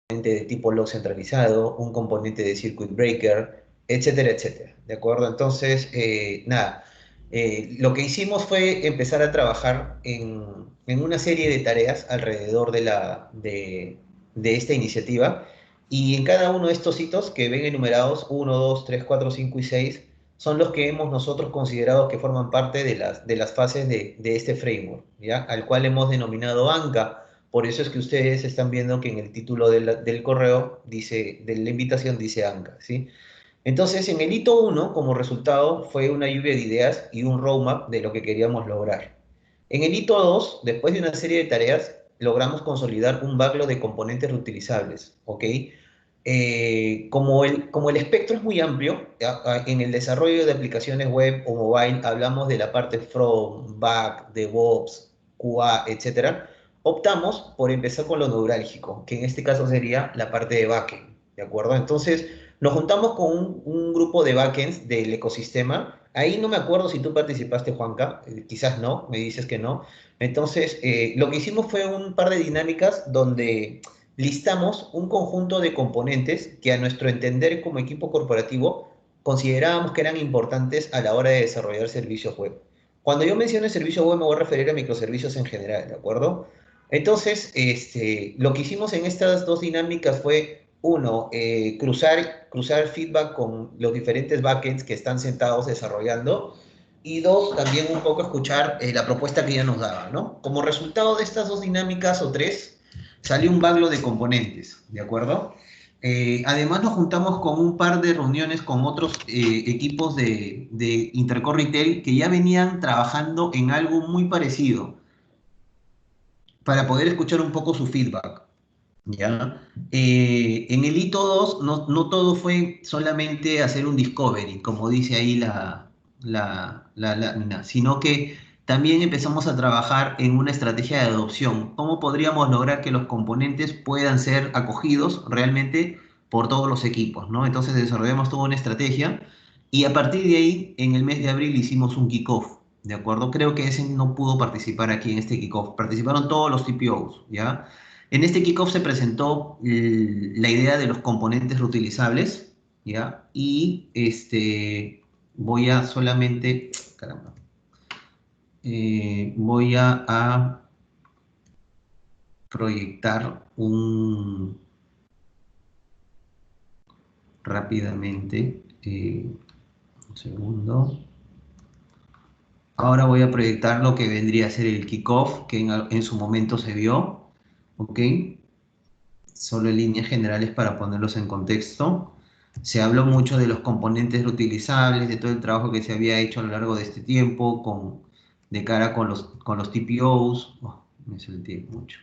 de tipo log centralizado, un componente de circuit breaker, etcétera, etcétera. ¿De acuerdo? Entonces, nada, lo que hicimos fue empezar a trabajar en una serie de tareas alrededor de esta iniciativa y en cada uno de estos hitos que ven enumerados, 1, 2, 3, 4, 5 y 6 son los que hemos nosotros considerado que forman parte de las fases de este framework, ¿ya? Al cual hemos denominado ANCA. Por eso es que ustedes están viendo que en el título del correo dice, de la invitación dice ANCA, ¿sí? Entonces, en el hito uno, como resultado, fue una lluvia de ideas y un roadmap de lo que queríamos lograr. En el hito 2, después de una serie de tareas, logramos consolidar un backlog de componentes reutilizables, ¿ok? Como el espectro es muy amplio, en el desarrollo de aplicaciones web o mobile hablamos de la parte front, back, DevOps, QA, etcétera. Optamos por empezar con lo neurálgico, que en este caso sería la parte de backend, ¿de acuerdo? Entonces, nos juntamos con un grupo de backends del ecosistema. Ahí no me acuerdo si tú participaste, Juanca, quizás no, me dices que no. Entonces, lo que hicimos fue un par de dinámicas donde listamos un conjunto de componentes que a nuestro entender como equipo corporativo considerábamos que eran importantes a la hora de desarrollar servicios web. Cuando yo menciono servicio web me voy a referir a microservicios en general, ¿de acuerdo? Entonces, lo que hicimos en estas dos dinámicas fue, uno, cruzar feedback con los diferentes backends que están sentados desarrollando, y dos, también un poco escuchar la propuesta que ella nos daba, ¿no? Como resultado de estas dos dinámicas o tres, salió un backlog de componentes, ¿de acuerdo? Además nos juntamos con un par de reuniones con otros equipos de Intercore Retail que ya venían trabajando en algo muy parecido para poder escuchar un poco su feedback. ¿Ya? En el hito 2 no todo fue solamente hacer un discovery, como dice ahí la lámina, sino que también empezamos a trabajar en una estrategia de adopción. ¿Cómo podríamos lograr que los componentes puedan ser acogidos realmente por todos los equipos, ¿no? Entonces desarrollamos toda una estrategia y a partir de ahí, en el mes de abril hicimos un kickoff, ¿de acuerdo? Creo que ese no pudo participar aquí en este kickoff. Participaron todos los TPOs, ¿ya? En este kickoff se presentó la idea de los componentes reutilizables, ¿ya? Y voy a solamente, caramba, voy a proyectar rápidamente, un segundo. Ahora voy a proyectar lo que vendría a ser el kickoff que en su momento se vio, ¿ok? Solo en líneas generales para ponerlos en contexto. Se habló mucho de los componentes reutilizables, de todo el trabajo que se había hecho a lo largo de este tiempo de cara con los TPOs. Oh, me salté mucho.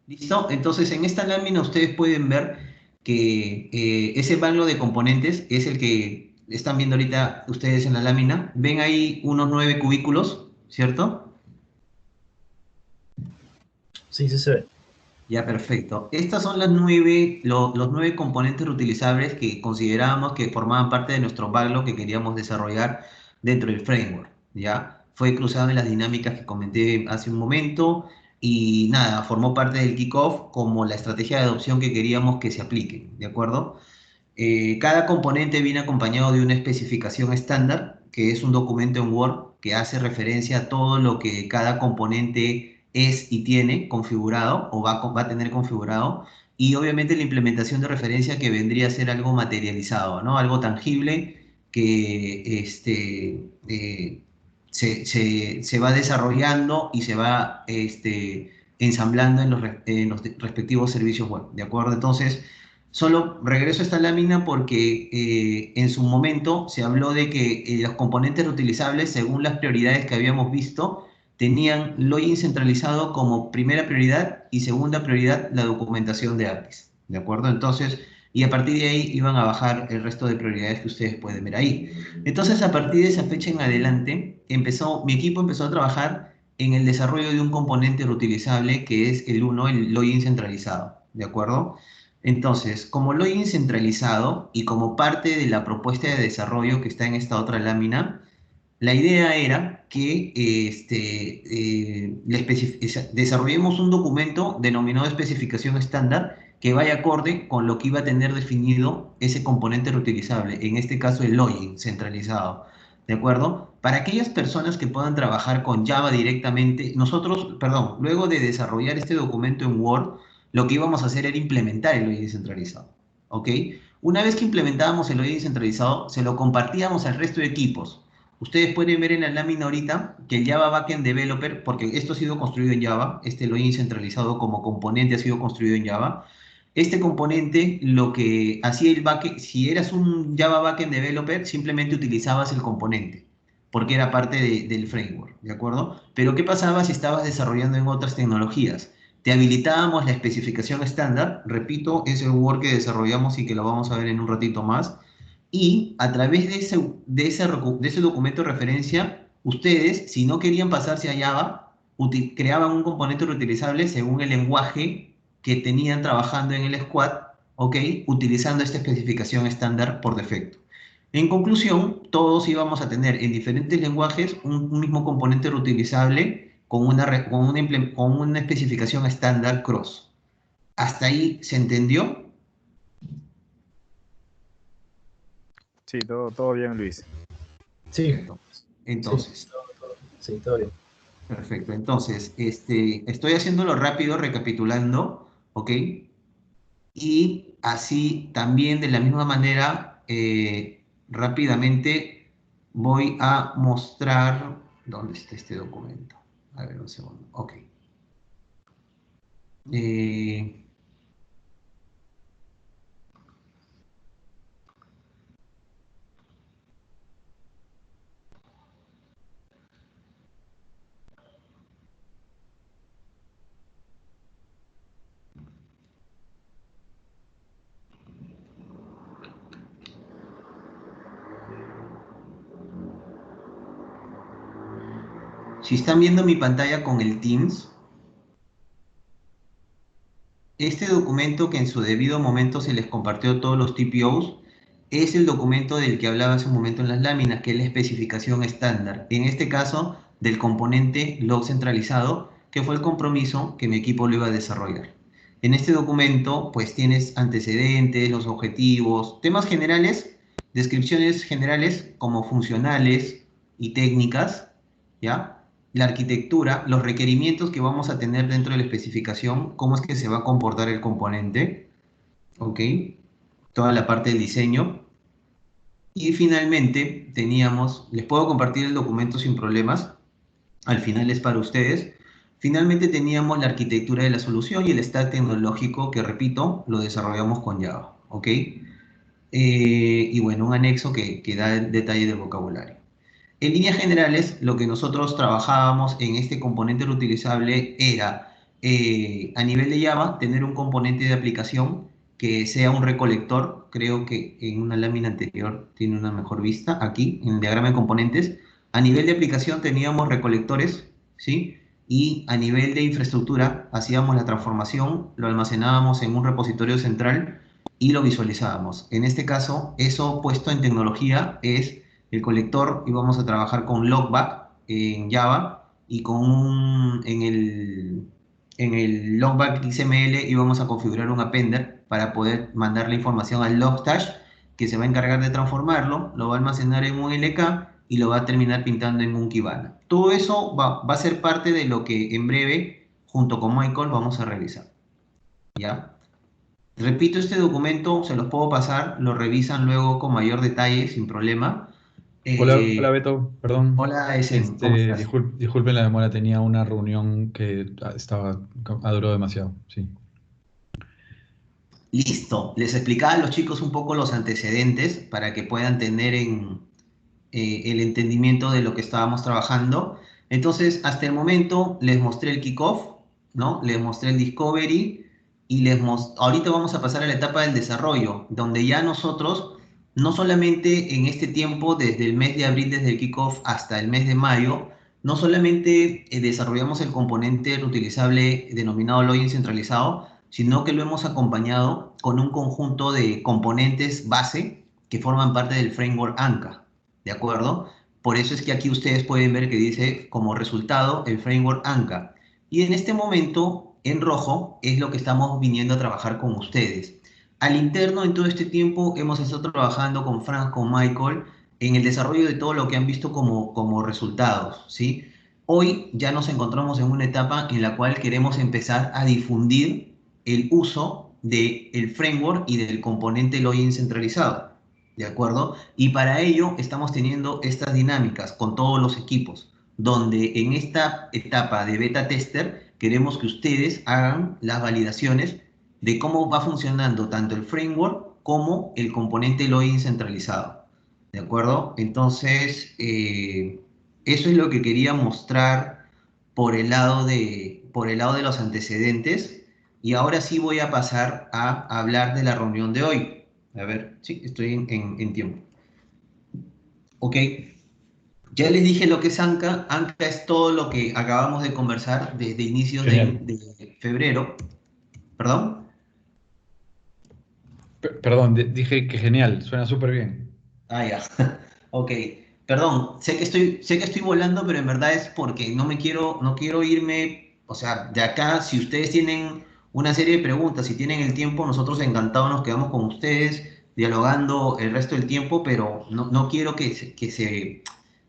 ¿Listo? Entonces, en esta lámina ustedes pueden ver que ese backlog de componentes es el que están viendo ahorita ustedes en la lámina. Ven ahí unos 9 cubículos, ¿cierto? Sí, sí se ve. Ya, perfecto. Estas son los 9 componentes reutilizables que considerábamos que formaban parte de nuestro backlog que queríamos desarrollar dentro del framework. ¿Ya? Fue cruzado en las dinámicas que comenté hace un momento y nada, formó parte del kickoff como la estrategia de adopción que queríamos que se aplique. ¿De acuerdo? Cada componente viene acompañado de una especificación estándar, que es un documento en Word que hace referencia a todo lo que cada componente es y tiene configurado o va a tener configurado. Y obviamente la implementación de referencia que vendría a ser algo materializado, ¿no? Algo tangible que se va desarrollando y se va ensamblando en los respectivos servicios web. ¿De acuerdo? Entonces, solo regreso a esta lámina porque en su momento se habló de que los componentes reutilizables, según las prioridades que habíamos visto, tenían login centralizado como primera prioridad y segunda prioridad la documentación de APIs. ¿De acuerdo? Entonces, y a partir de ahí iban a bajar el resto de prioridades que ustedes pueden ver ahí. Entonces, a partir de esa fecha en adelante, mi equipo empezó a trabajar en el desarrollo de un componente reutilizable que es el uno, el login centralizado. ¿De acuerdo? Entonces, como login centralizado y como parte de la propuesta de desarrollo que está en esta otra lámina, La idea era que desarrollemos un documento denominado especificación estándar que vaya acorde con lo que iba a tener definido ese componente reutilizable, en este caso el login centralizado, ¿de acuerdo? Para aquellas personas que puedan trabajar con Java directamente, nosotros, perdón, luego de desarrollar este documento en Word, lo que íbamos a hacer era implementar el login centralizado, ¿ok? Una vez que implementábamos el login centralizado, se lo compartíamos al resto de equipos. Ustedes pueden ver en la lámina ahorita que el Java Backend Developer, porque esto ha sido construido en Java, este login centralizado como componente ha sido construido en Java. Este componente, lo que hacía el backend, si eras un Java Backend Developer, simplemente utilizabas el componente, porque era parte del framework, ¿de acuerdo? Pero ¿qué pasaba si estabas desarrollando en otras tecnologías? Te habilitábamos la especificación estándar, repito, es el Word que desarrollamos y que lo vamos a ver en un ratito más, y a través de ese documento de referencia, ustedes, si no querían pasarse a Java, creaban un componente reutilizable según el lenguaje que tenían trabajando en el squad, ¿ok? Utilizando esta especificación estándar por defecto. En conclusión, todos íbamos a tener en diferentes lenguajes un mismo componente reutilizable con una especificación estándar cross. ¿Hasta ahí se entendió? Sí, todo bien, Luis. Sí, Entonces, sí, entonces sí, todo bien. Perfecto. Entonces, estoy haciéndolo rápido, recapitulando, ¿ok? Y así también de la misma manera, rápidamente voy a mostrar, ¿dónde está este documento? A ver, un segundo. Ok. Eh, si están viendo mi pantalla con el Teams, este documento que en su debido momento se les compartió a todos los TPOs es el documento del que hablaba hace un momento en las láminas, que es la especificación estándar. En este caso, del componente log centralizado, que fue el compromiso que mi equipo lo iba a desarrollar. En este documento, pues tienes antecedentes, los objetivos, temas generales, descripciones generales como funcionales y técnicas, ¿ya? La arquitectura, los requerimientos que vamos a tener dentro de la especificación, cómo es que se va a comportar el componente, ¿ok? Toda la parte del diseño. Y finalmente teníamos, les puedo compartir el documento sin problemas, al final es para ustedes. Finalmente teníamos la arquitectura de la solución y el stack tecnológico que, repito, lo desarrollamos con Java, ¿ok? Y bueno, un anexo que da el detalle del vocabulario. En líneas generales, lo que nosotros trabajábamos en este componente reutilizable era, a nivel de Java, tener un componente de aplicación que sea un recolector. Creo que en una lámina anterior tiene una mejor vista. Aquí, en el diagrama de componentes, a nivel de aplicación teníamos recolectores, ¿sí? Y a nivel de infraestructura, hacíamos la transformación, lo almacenábamos en un repositorio central y lo visualizábamos. En este caso, eso puesto en tecnología es el colector, y vamos a trabajar con Logback en Java y en el Logback XML íbamos a configurar un appender para poder mandar la información al Logstash, que se va a encargar de transformarlo, lo va a almacenar en un LK y lo va a terminar pintando en un Kibana. Todo eso va a ser parte de lo que en breve, junto con Michael, vamos a realizar. ¿Ya? Repito, este documento se los puedo pasar, lo revisan luego con mayor detalle, sin problema. Hola Eh, Beto, perdón. Hola, Esen, ¿cómo estás? Disculpen la demora, tenía una reunión que ha durado demasiado. Sí. Listo. Les explicaba a los chicos un poco los antecedentes para que puedan tener el entendimiento de lo que estábamos trabajando. Entonces, hasta el momento les mostré el kickoff, ¿no? Les mostré el discovery y ahorita vamos a pasar a la etapa del desarrollo, donde ya nosotros, no solamente en este tiempo, desde el mes de abril, desde el kickoff hasta el mes de mayo, no solamente desarrollamos el componente reutilizable denominado login centralizado, sino que lo hemos acompañado con un conjunto de componentes base que forman parte del framework Anka. ¿De acuerdo? Por eso es que aquí ustedes pueden ver que dice como resultado el framework Anka. Y en este momento, en rojo, es lo que estamos viniendo a trabajar con ustedes. Al interno, en todo este tiempo, hemos estado trabajando con Franz, con Michael, en el desarrollo de todo lo que han visto como resultados, ¿sí? Hoy ya nos encontramos en una etapa en la cual queremos empezar a difundir el uso del framework y del componente login centralizado, ¿de acuerdo? Y para ello estamos teniendo estas dinámicas con todos los equipos, donde en esta etapa de beta tester queremos que ustedes hagan las validaciones de cómo va funcionando tanto el framework como el componente login centralizado, ¿de acuerdo? Entonces, eso es lo que quería mostrar por el lado de los antecedentes. Y ahora sí voy a pasar a hablar de la reunión de hoy. A ver, sí, estoy en tiempo. Ok, ya les dije lo que es Anka. Anka es todo lo que acabamos de conversar desde inicios Genial. de febrero. ¿Perdón? Perdón, dije que genial, suena súper bien. Ah, ya. Ok. Perdón, sé que estoy volando, pero en verdad es porque no quiero irme, o sea, de acá, si ustedes tienen una serie de preguntas, si tienen el tiempo, nosotros encantados nos quedamos con ustedes, dialogando el resto del tiempo, pero no quiero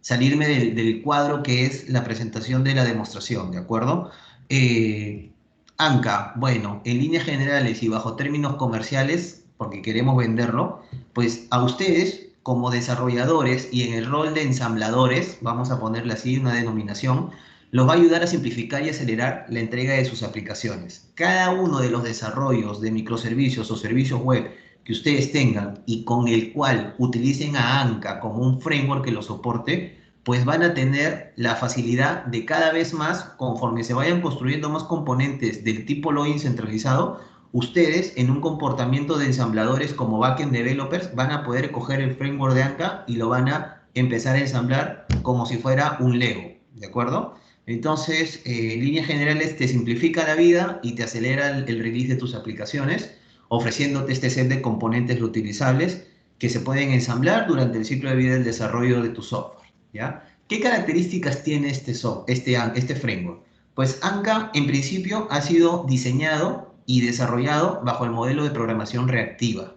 salirme del cuadro que es la presentación de la demostración, ¿de acuerdo? Eh, Anca, bueno, en líneas generales y bajo términos comerciales, porque queremos venderlo, pues a ustedes como desarrolladores y en el rol de ensambladores, vamos a ponerle así una denominación, los va a ayudar a simplificar y acelerar la entrega de sus aplicaciones. Cada uno de los desarrollos de microservicios o servicios web que ustedes tengan y con el cual utilicen a Anka como un framework que lo soporte, pues van a tener la facilidad de cada vez más, conforme se vayan construyendo más componentes del tipo login centralizado, ustedes en un comportamiento de ensambladores como backend developers van a poder coger el framework de Anka y lo van a empezar a ensamblar como si fuera un Lego, ¿de acuerdo? Entonces, en líneas generales te simplifica la vida y te acelera el release de tus aplicaciones, ofreciéndote este set de componentes reutilizables que se pueden ensamblar durante el ciclo de vida del desarrollo de tu software, ¿ya? ¿Qué características tiene este framework? Pues Anka, en principio, ha sido diseñado y desarrollado bajo el modelo de programación reactiva,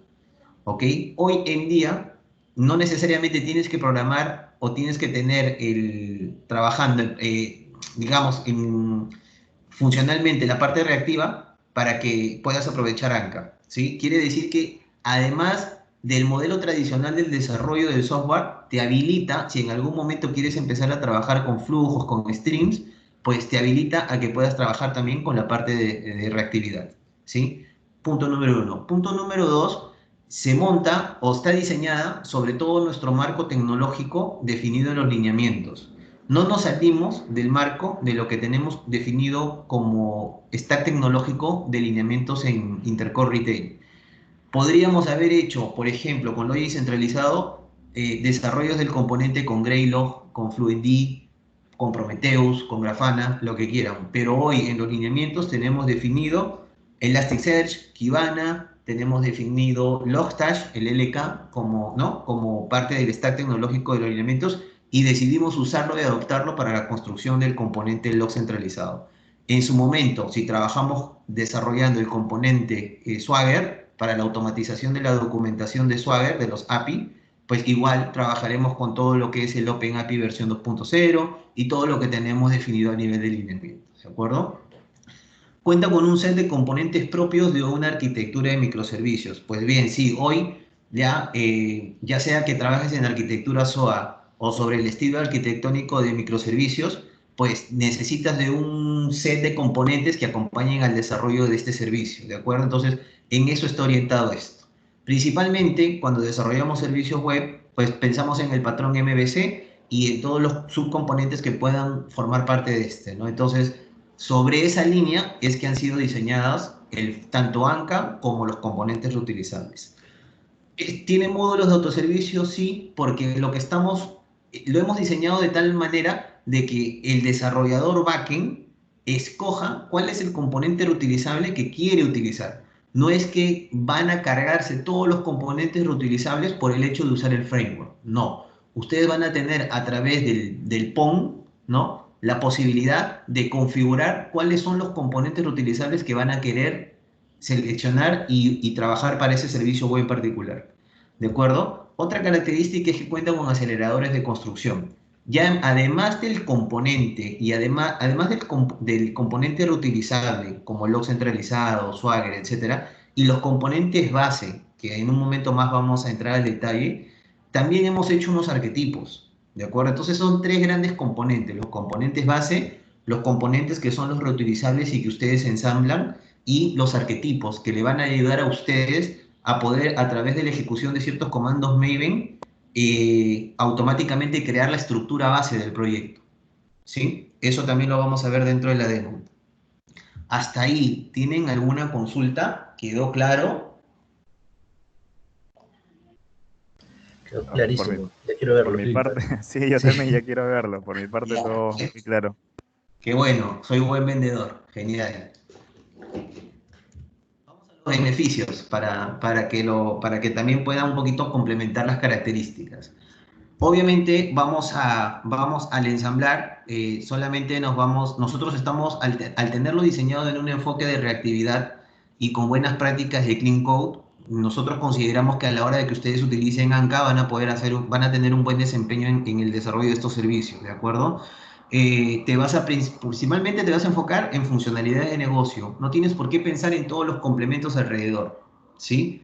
¿ok? Hoy en día, no necesariamente tienes que programar o tienes que tener trabajando, digamos, funcionalmente la parte reactiva para que puedas aprovechar Anka, ¿sí? Quiere decir que además del modelo tradicional del desarrollo del software, te habilita, si en algún momento quieres empezar a trabajar con flujos, con streams, pues te habilita a que puedas trabajar también con la parte de reactividad, ¿sí? Punto número uno. Punto número dos, se monta o está diseñada sobre todo nuestro marco tecnológico definido en los lineamientos. No nos salimos del marco de lo que tenemos definido como stack tecnológico de lineamientos en Intercore Retail. Podríamos haber hecho, por ejemplo, con Logic centralizado, desarrollos del componente con Greylog, con Fluentd, con Prometheus, con Grafana, lo que quieran. Pero hoy en los lineamientos tenemos definido Elasticsearch, Kibana, tenemos definido Logstash, el LK, como, ¿no? como parte del stack tecnológico de los lineamientos y decidimos usarlo y adoptarlo para la construcción del componente log centralizado. En su momento, si trabajamos desarrollando el componente Swagger para la automatización de la documentación de Swagger, de los API, pues igual trabajaremos con todo lo que es el OpenAPI versión 2.0 y todo lo que tenemos definido a nivel de lineamiento, ¿de acuerdo? Cuenta con un set de componentes propios de una arquitectura de microservicios. Pues bien, sí, hoy ya sea que trabajes en arquitectura SOA o sobre el estilo arquitectónico de microservicios, pues necesitas de un set de componentes que acompañen al desarrollo de este servicio, ¿de acuerdo? Entonces, en eso está orientado esto. Principalmente, cuando desarrollamos servicios web, pues pensamos en el patrón MVC y en todos los subcomponentes que puedan formar parte de este, ¿no? Entonces, sobre esa línea es que han sido diseñadas tanto Anka como los componentes reutilizables. ¿Tiene módulos de autoservicio? Sí, porque lo hemos diseñado de tal manera de que el desarrollador backend escoja cuál es el componente reutilizable que quiere utilizar. No es que van a cargarse todos los componentes reutilizables por el hecho de usar el framework. No. ustedes van a tener a través del PON, ¿no? La posibilidad de configurar cuáles son los componentes reutilizables que van a querer seleccionar y trabajar para ese servicio web en particular. ¿De acuerdo? Otra característica es que cuenta con aceleradores de construcción. Ya además del componente y además del componente reutilizable, como log centralizado, Swagger, etcétera, y los componentes base, que en un momento más vamos a entrar al detalle, también hemos hecho unos arquetipos, ¿de acuerdo? Entonces son tres grandes componentes: los componentes base, los componentes que son los reutilizables y que ustedes ensamblan, y los arquetipos que le van a ayudar a ustedes a poder, a través de la ejecución de ciertos comandos Maven, automáticamente crear la estructura base del proyecto, ¿sí? Eso también lo vamos a ver dentro de la demo. ¿Hasta ahí tienen alguna consulta? ¿Quedó claro? Quedó Por clarísimo. Ya quiero por verlo. mi Sí. parte, sí, yo Sí. también ya quiero verlo. Por mi parte Ya. todo muy claro. Qué bueno, soy un buen vendedor. Genial. Vamos a los beneficios para que también pueda un poquito complementar las características. Obviamente vamos al ensamblar, solamente nosotros estamos, al tenerlo diseñado en un enfoque de reactividad y con buenas prácticas de Clean Code, nosotros consideramos que a la hora de que ustedes utilicen Anka van a tener un buen desempeño en el desarrollo de estos servicios, ¿de acuerdo? Principalmente te vas a enfocar en funcionalidades de negocio, no tienes por qué pensar en todos los complementos alrededor, ¿sí?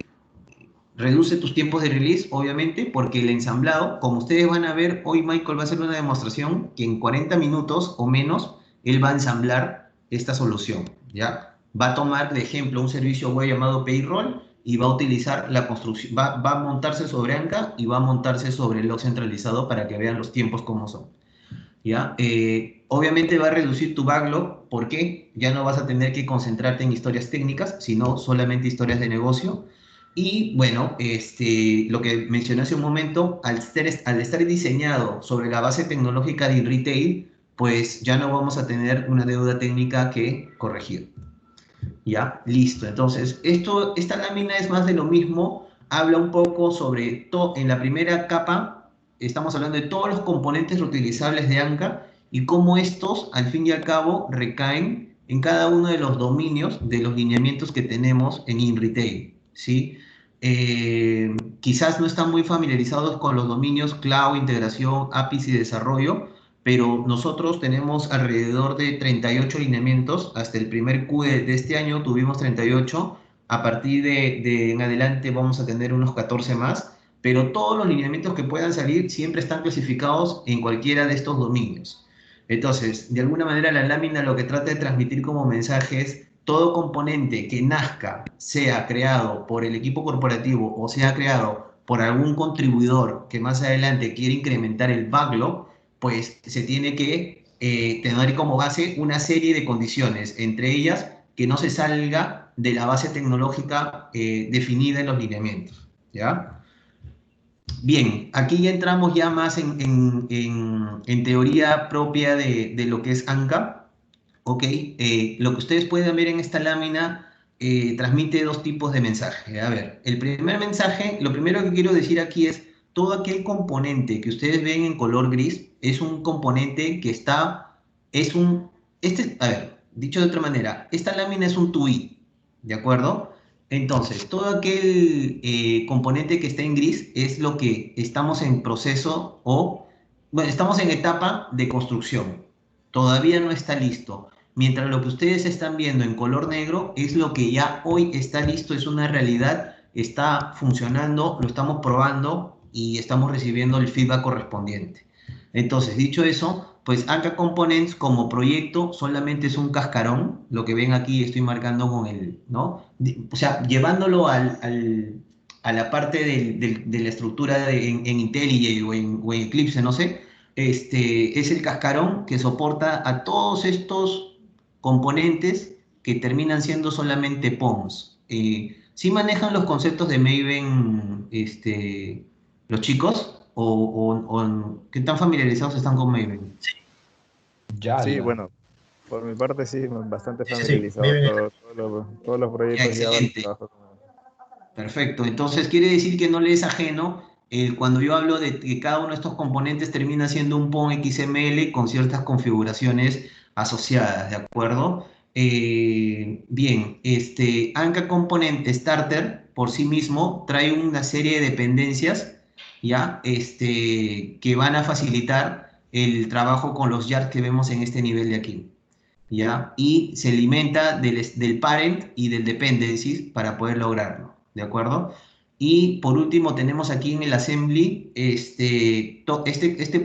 Reduce tus tiempos de release, obviamente, porque el ensamblado, como ustedes van a ver, hoy Michael va a hacer una demostración que en 40 minutos o menos, él va a ensamblar esta solución, ¿ya? Va a tomar de ejemplo un servicio web llamado Payroll y va a utilizar la construcción, va a montarse sobre Anka y va a montarse sobre el log centralizado para que vean los tiempos como son, ¿ya? Obviamente va a reducir tu backlog, ¿por qué? Ya no vas a tener que concentrarte en historias técnicas, sino solamente historias de negocio. Y bueno, lo que mencioné hace un momento, al estar diseñado sobre la base tecnológica de retail, pues ya no vamos a tener una deuda técnica que corregir. Ya, listo. Entonces, esta lámina es más de lo mismo. Habla un poco sobre todo. En la primera capa, estamos hablando de todos los componentes reutilizables de Anka y cómo estos, al fin y al cabo, recaen en cada uno de los dominios de los lineamientos que tenemos en InRetail, ¿sí? Quizás no están muy familiarizados con los dominios cloud, integración, APIs y desarrollo, pero nosotros tenemos alrededor de 38 lineamientos. Hasta el primer Q de este año tuvimos 38. A partir de en adelante vamos a tener unos 14 más, pero todos los lineamientos que puedan salir siempre están clasificados en cualquiera de estos dominios. Entonces, de alguna manera la lámina lo que trata de transmitir como mensaje es: todo componente que nazca, sea creado por el equipo corporativo o sea creado por algún contribuidor que más adelante quiere incrementar el backlog, pues se tiene que tener como base una serie de condiciones, entre ellas que no se salga de la base tecnológica definida en los lineamientos, ¿ya? Bien, aquí ya entramos ya más en teoría propia de lo que es Anka, ¿ok? Lo que ustedes pueden ver en esta lámina transmite dos tipos de mensaje. A ver, el primer mensaje, lo primero que quiero decir aquí es: todo aquel componente que ustedes ven en color gris es un componente que está, a ver, dicho de otra manera, esta lámina es un TUI, ¿de acuerdo? Entonces, todo aquel componente que está en gris es lo que estamos en proceso bueno, estamos en etapa de construcción. Todavía no está listo. Mientras lo que ustedes están viendo en color negro es lo que ya hoy está listo, es una realidad, está funcionando, lo estamos probando y estamos recibiendo el feedback correspondiente. Entonces, dicho eso, pues Anka Components como proyecto solamente es un cascarón. Lo que ven aquí estoy marcando con el, ¿no? O sea, llevándolo a la parte de la estructura en IntelliJ o en Eclipse, no sé, es el cascarón que soporta a todos estos componentes que terminan siendo solamente POMs. ¿Sí manejan los conceptos de Maven los chicos? ¿O qué tan familiarizados están con Maven? Ya, Sí, ya. bueno, por mi parte sí, bastante Sí, sí, sí. familiarizado. Todos los Ya, proyectos Java los excelente. trabajo con. Perfecto. Entonces quiere decir que no le es ajeno cuando yo hablo de que cada uno de estos componentes termina siendo un POM XML con ciertas configuraciones asociadas, ¿de acuerdo? Bien, Anka Component Starter por sí mismo trae una serie de dependencias, ¿ya? Que van a facilitar el trabajo con los yards que vemos en este nivel de aquí, ¿ya? Y se alimenta del parent y del dependencies para poder lograrlo, ¿de acuerdo? Y por último tenemos aquí en el assembly, este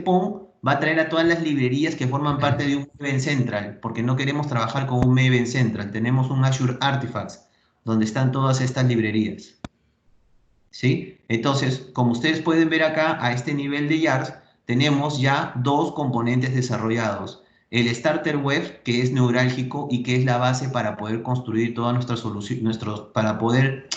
POM va a traer a todas las librerías que forman parte de un Maven Central, porque no queremos trabajar con un Maven Central, tenemos un Azure Artifacts, donde están todas estas librerías, ¿sí? Entonces, como ustedes pueden ver acá, a este nivel de yards, tenemos ya dos componentes desarrollados. El Starter Web, que es neurálgico y que es la base para poder construir toda nuestra solución, para poder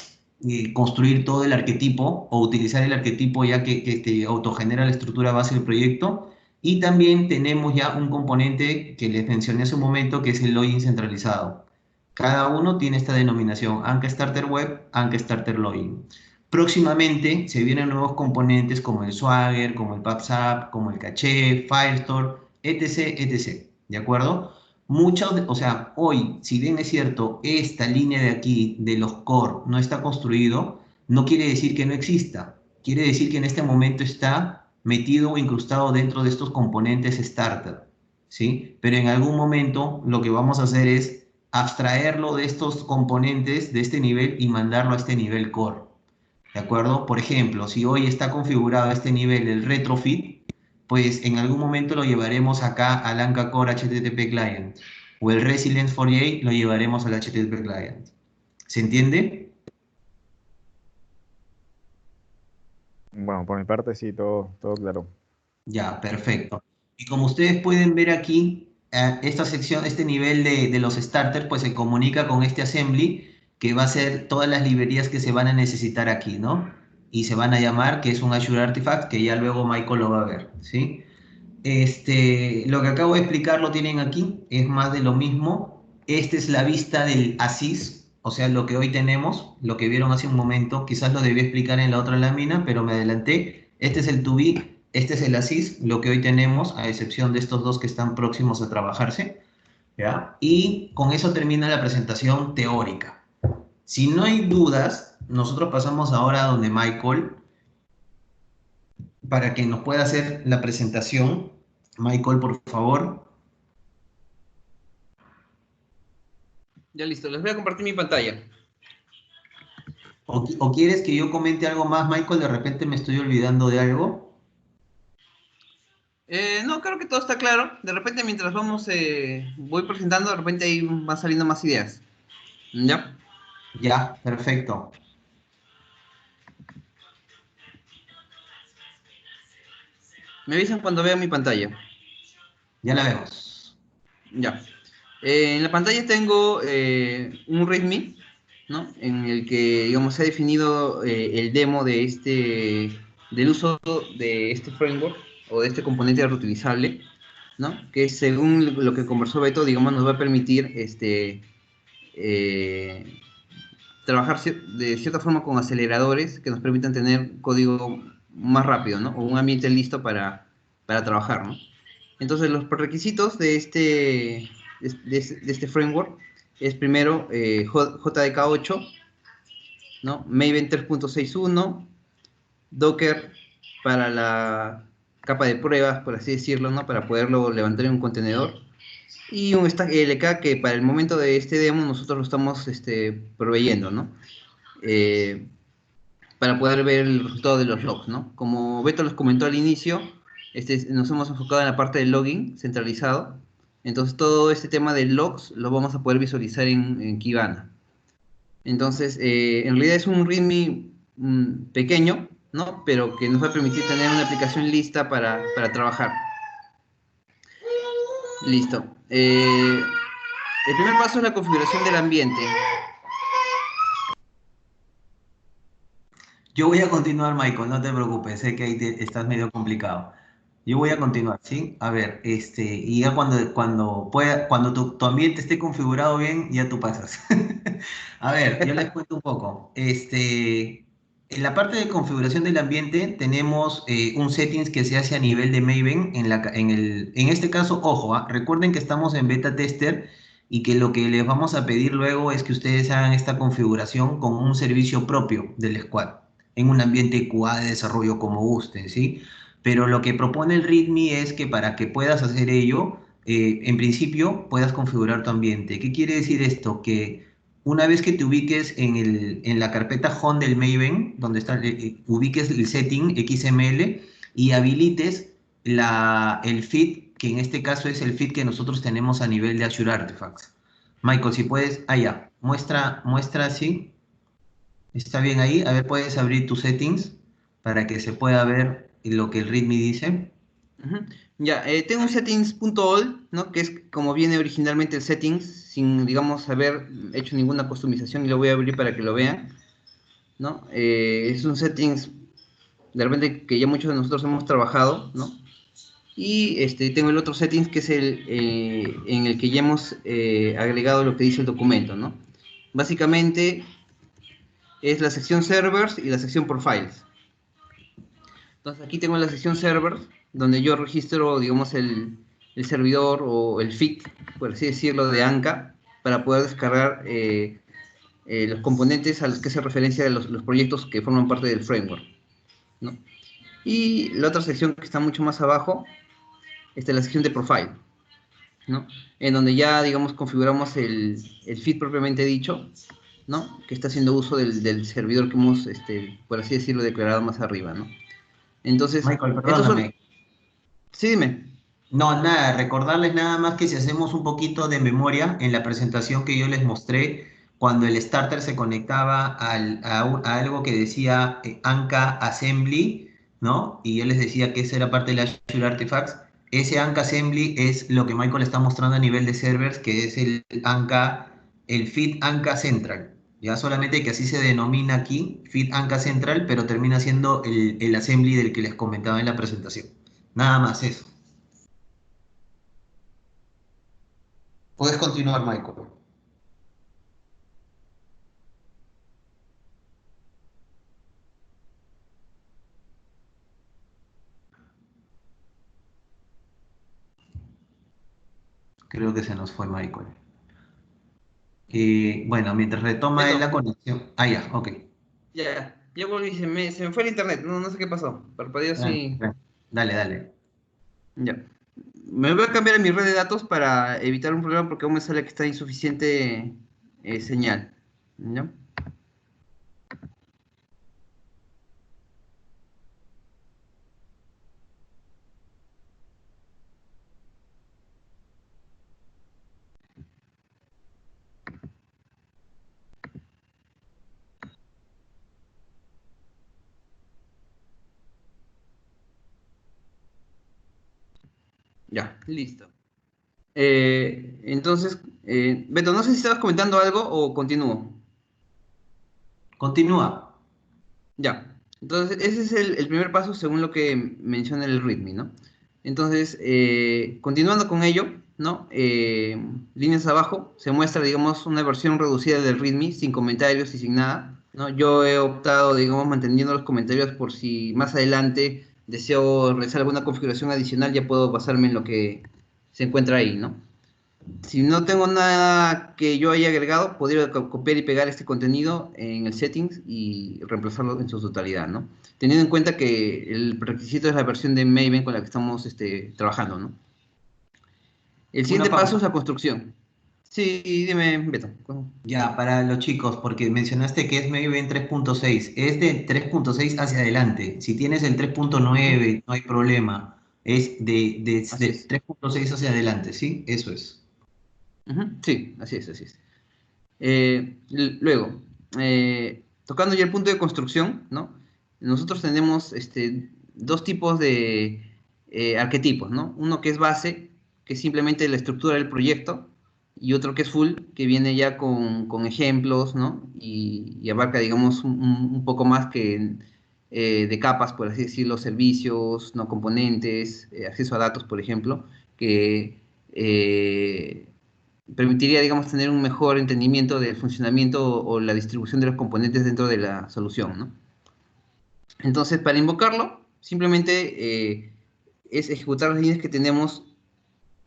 construir todo el arquetipo o utilizar el arquetipo ya que te autogenera la estructura base del proyecto. Y también tenemos ya un componente que les mencioné hace un momento, que es el login centralizado. Cada uno tiene esta denominación, Anka Starter Web, Anka Starter Login. Próximamente se vienen nuevos componentes como el Swagger, como el PubSub, como el Caché, Firestore, etc, etc. ¿De acuerdo? O sea, hoy, si bien es cierto, esta línea de aquí, de los core, no está construido, no quiere decir que no exista. Quiere decir que en este momento está metido o incrustado dentro de estos componentes starter, ¿sí? Pero en algún momento lo que vamos a hacer es abstraerlo de estos componentes de este nivel y mandarlo a este nivel core. ¿De acuerdo? Por ejemplo, si hoy está configurado a este nivel el retrofit, pues en algún momento lo llevaremos acá al Anka Core HTTP Client, o el Resilience 48 lo llevaremos al HTTP Client. ¿Se entiende? Bueno, por mi parte sí, todo claro. Ya, perfecto. Y como ustedes pueden ver aquí, esta sección, este nivel de los starters, pues se comunica con este assembly, que va a ser todas las librerías que se van a necesitar aquí, ¿no? Y se van a llamar, que es un Azure Artifact, que ya luego Michael lo va a ver, ¿sí? Lo que acabo de explicar lo tienen aquí, es más de lo mismo. Esta es la vista del ASIS, o sea, lo que hoy tenemos, lo que vieron hace un momento, quizás lo debí explicar en la otra lámina, pero me adelanté. Este es el 2B, este es el ASIS, lo que hoy tenemos, a excepción de estos dos que están próximos a trabajarse, ¿ya? Y con eso termina la presentación teórica. Si no hay dudas, nosotros pasamos ahora a donde Michael, para que nos pueda hacer la presentación. Michael, por favor. Ya listo, les voy a compartir mi pantalla. ¿O quieres que yo comente algo más, Michael? De repente me estoy olvidando de algo. No, creo que todo está claro. De repente, mientras voy presentando, de repente ahí van saliendo más ideas. ¿Ya? Ya, perfecto. Me avisan cuando vean mi pantalla. Ya la vemos. Ya. En la pantalla tengo un README, ¿no? En el que, digamos, se ha definido el demo del uso de este framework o de este componente reutilizable, ¿no? Que según lo que conversó Beto, digamos, nos va a permitir eh, trabajar de cierta forma con aceleradores que nos permitan tener código más rápido, ¿no? O un ambiente listo para trabajar, ¿no? Entonces, los prerequisitos de este framework es primero JDK8, ¿no? Maven 3.61, Docker para la capa de pruebas, por así decirlo, ¿no? Para poderlo levantar en un contenedor. Y un stack LK que para el momento de este demo nosotros lo estamos proveyendo, ¿no? Eh, para poder ver el resultado de los logs, ¿no? Como Beto les comentó al inicio, nos hemos enfocado en la parte del logging centralizado. Entonces todo este tema de logs lo vamos a poder visualizar en Kibana. Entonces, en realidad es un README pequeño, ¿no? Pero que nos va a permitir tener una aplicación lista para trabajar. Listo. El primer paso es la configuración del ambiente. Yo voy a continuar, Michael, no te preocupes, sé que ahí estás medio complicado. Yo voy a continuar, ¿sí? A ver, y ya cuando tu ambiente esté configurado bien, ya tú pasas. A ver, yo les cuento un poco. En la parte de configuración del ambiente tenemos un settings que se hace a nivel de Maven. En este caso, ojo, recuerden que estamos en beta tester y que lo que les vamos a pedir luego es que ustedes hagan esta configuración con un servicio propio del squad, en un ambiente QA de desarrollo como gusten, ¿sí? Pero lo que propone el README es que para que puedas hacer ello, en principio puedas configurar tu ambiente. ¿Qué quiere decir esto? Que una vez que te ubiques en la carpeta Home del Maven, donde está, ubiques el setting XML y habilites el feed, que en este caso es el feed que nosotros tenemos a nivel de Azure Artifacts. Michael, si puedes, ya, muestra así, está bien ahí, a ver, puedes abrir tus settings para que se pueda ver lo que el README dice. Ujú. Ya, tengo un settings.all, ¿no? Que es como viene originalmente el settings, sin, digamos, haber hecho ninguna customización, y lo voy a abrir para que lo vean, ¿no? Es un settings, de repente, que ya muchos de nosotros hemos trabajado, ¿no? Y tengo el otro settings, que es en el que ya hemos agregado lo que dice el documento, ¿no? Básicamente es la sección servers y la sección profiles. Entonces aquí tengo la sección servers, donde yo registro, digamos, el servidor o el feed, por así decirlo, de Anka, para poder descargar los componentes a los que hace referencia de los proyectos que forman parte del framework, ¿no? Y la otra sección, que está mucho más abajo, está la sección de profile, ¿no? En donde ya, digamos, configuramos el feed propiamente dicho, ¿no? Que está haciendo uso del servidor que hemos, por así decirlo, declarado más arriba, ¿no? Entonces, Michael, estos son... perdóname. Sí, dime. No, nada, recordarles nada más que si hacemos un poquito de memoria en la presentación que yo les mostré, cuando el starter se conectaba a algo que decía Anka Assembly, ¿no? Y yo les decía que esa era parte de la Azure Artifacts. Ese Anka Assembly es lo que Michael está mostrando a nivel de servers, que es el Anka, el feed Anka Central. Ya solamente que así se denomina aquí, feed Anka Central, pero termina siendo el assembly del que les comentaba en la presentación. Nada más eso. Puedes continuar, Michael. Creo que se nos fue Michael. Bueno, mientras retoma él Beto, la conexión. Ya, ok. ya volví, se me fue el internet, no sé qué pasó. Parpadeó Dale, así. dale, dale. Ya. Me voy a cambiar a mi red de datos para evitar un problema, porque aún me sale que está insuficiente señal. ¿Ya? Ya, listo. Entonces, Beto, no sé si estabas comentando algo o continúo. Continúa. Ya, entonces ese es el primer paso según lo que menciona el README, ¿no? Entonces, continuando con ello, ¿no? Líneas abajo se muestra, digamos, una versión reducida del README, sin comentarios y sin nada, ¿no? Yo he optado, digamos, manteniendo los comentarios por si más adelante deseo realizar alguna configuración adicional, ya puedo basarme en lo que se encuentra ahí, ¿no? Si no tengo nada que yo haya agregado, podría copiar y pegar este contenido en el settings y reemplazarlo en su totalidad, ¿no? Teniendo en cuenta que el requisito es la versión de Maven con la que estamos trabajando, ¿no? El Una siguiente paso es pausa. la construcción. Sí, dime, Beto. Ya, para los chicos, porque mencionaste que es Maven 3.6. Es de 3.6 hacia adelante. Si tienes el Ujú, 3.9, no hay problema. Es así de es. 3.6 hacia adelante, ¿sí? Eso es. Ujú, sí, así es, así es. Luego, tocando ya el punto de construcción, ¿no? Nosotros tenemos dos tipos de arquetipos, ¿no? Uno que es base, que es simplemente la estructura del proyecto, y otro que es full, que viene ya con ejemplos, ¿no? Y abarca, digamos, un poco más que de capas, por así decirlo, servicios, no componentes, acceso a datos, por ejemplo, que eh, permitiría, digamos, tener un mejor entendimiento del funcionamiento o la distribución de los componentes dentro de la solución, ¿no? Entonces, para invocarlo, simplemente es ejecutar las líneas que tenemos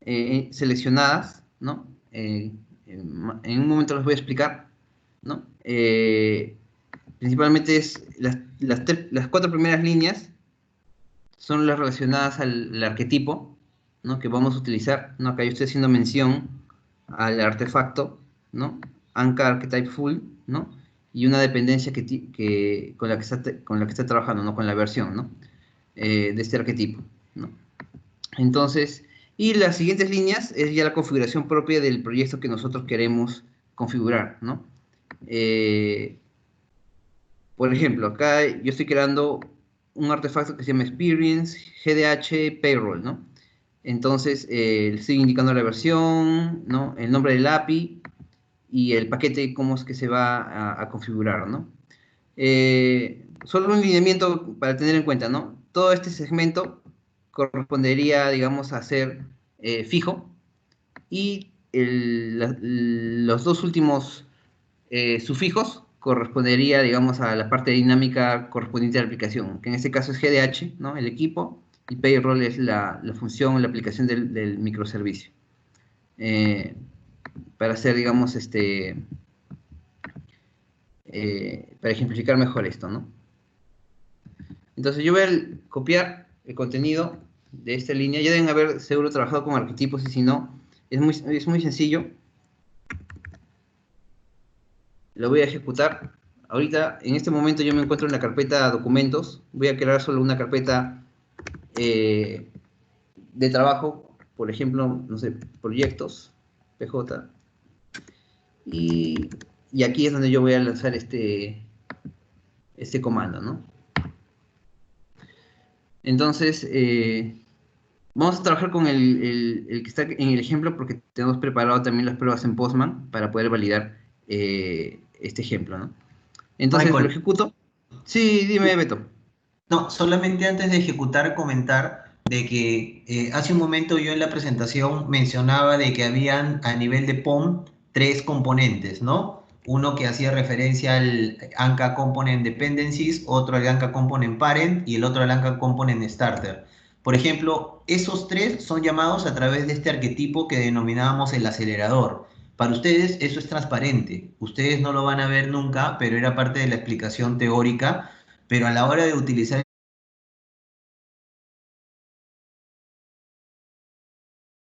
seleccionadas, ¿no? En un momento les voy a explicar, ¿no? Principalmente es las 4 primeras líneas son las relacionadas al arquetipo, ¿no? Que vamos a utilizar, ¿no? Acá yo estoy haciendo mención al artefacto, ¿no? Anchor Archetype Full, ¿no? Y una dependencia con la que está trabajando, ¿no? Con la versión, ¿no? De este arquetipo, ¿no? Entonces, y las siguientes líneas es ya la configuración propia del proyecto que nosotros queremos configurar, ¿no? Por ejemplo, acá yo estoy creando un artefacto que se llama Experience GDH Payroll, ¿no? Entonces, le estoy indicando la versión, ¿no? El nombre del API y el paquete, cómo es que se va a configurar, ¿no? Solo un lineamiento para tener en cuenta, ¿no? Todo este segmento correspondería, digamos, a ser fijo y los 2 últimos sufijos correspondería, digamos, a la parte dinámica correspondiente a la aplicación, que en este caso es GDH, ¿no? El equipo, y Payroll es la función, la aplicación del microservicio. Para hacer, digamos, para ejemplificar mejor esto, ¿no? Entonces yo voy a copiar el contenido de esta línea. Ya deben haber seguro trabajado con arquetipos y si no, es muy sencillo. Lo voy a ejecutar. Ahorita, en este momento yo me encuentro en la carpeta documentos. Voy a crear solo una carpeta de trabajo, por ejemplo, no sé, proyectos, PJ. Y aquí es donde yo voy a lanzar este comando, ¿no? Entonces, vamos a trabajar con el que está en el ejemplo porque tenemos preparado también las pruebas en Postman para poder validar este ejemplo, ¿no? Entonces, Michael. lo ejecuto. Sí, dime, Beto. No, solamente antes de ejecutar, comentar de que hace un momento yo en la presentación mencionaba de que habían a nivel de POM 3 componentes, ¿no? Uno que hacía referencia al Anchor Component Dependencies, otro al Anchor Component Parent y el otro al Anchor Component Starter. Por ejemplo, esos 3 son llamados a través de este arquetipo que denominábamos el acelerador. Para ustedes eso es transparente, ustedes no lo van a ver nunca, pero era parte de la explicación teórica, pero a la hora de utilizar